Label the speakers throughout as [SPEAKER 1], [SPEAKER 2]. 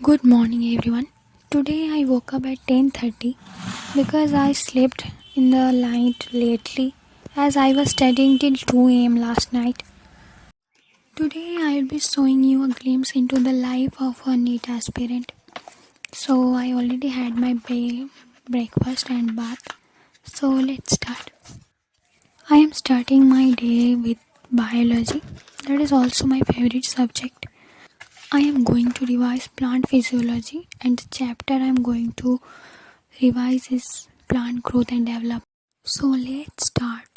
[SPEAKER 1] Good morning everyone. Today I woke up at 10:30 because I slept in the night lately as I was studying till 2 a.m. last night. Today I will be showing you a glimpse into the life of a NEET aspirant. So I already had my breakfast and bath. So let's start. I am starting my day with biology. That is also my favorite subject. I am going to revise plant physiology and the chapter I am going to revise is plant growth and development. So let's start.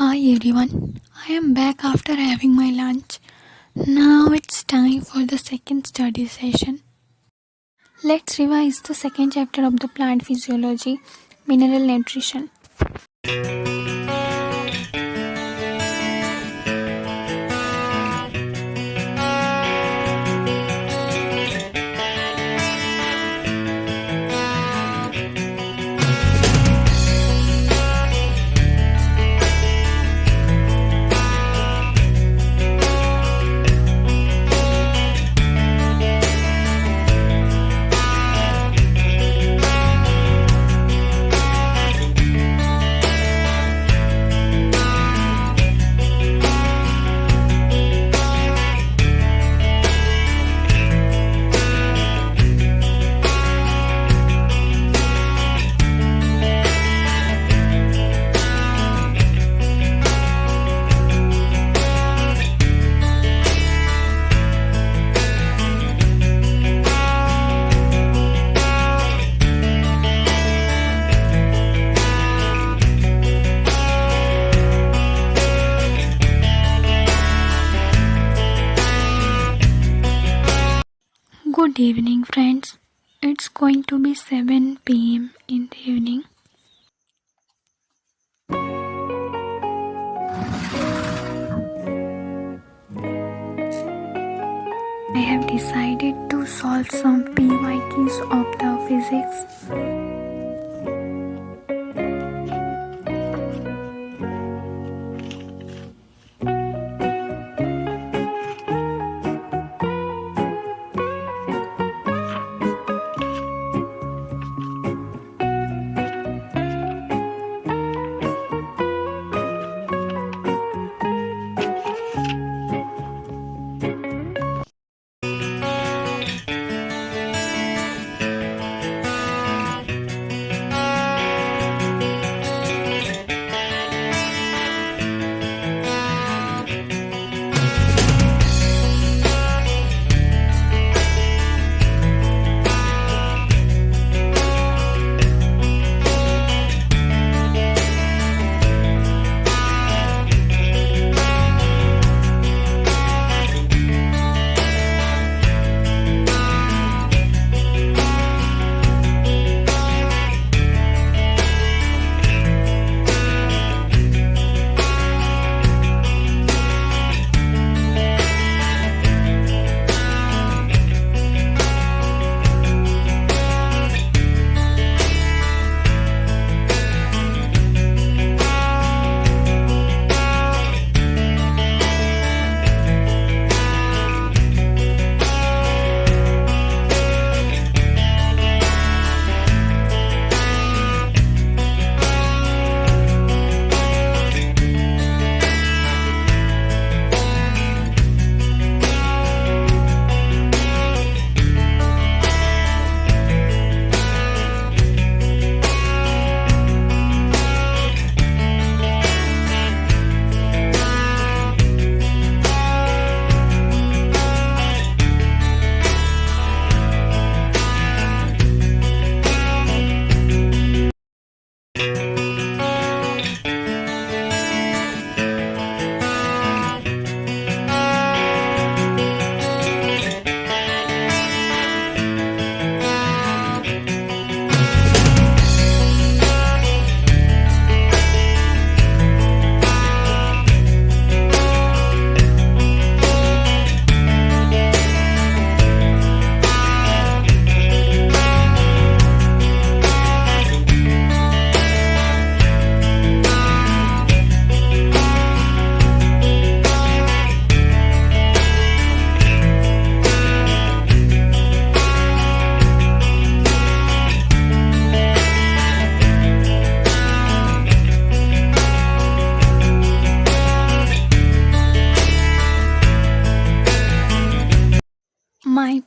[SPEAKER 1] Hi everyone, I am back after having my lunch. Now it's time for the second study session. Let's revise the second chapter of the plant physiology, mineral nutrition. Good evening friends. It's going to be 7 p.m. in the evening. I have decided to solve some pyqs of the physics.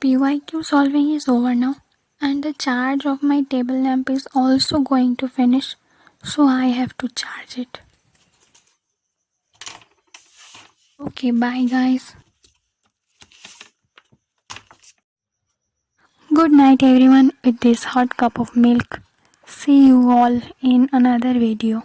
[SPEAKER 1] PYQ solving is over now, and the charge of my table lamp is also going to finish, so I have to charge it. Okay, bye guys. Good night everyone with this hot cup of milk. See you all in another video.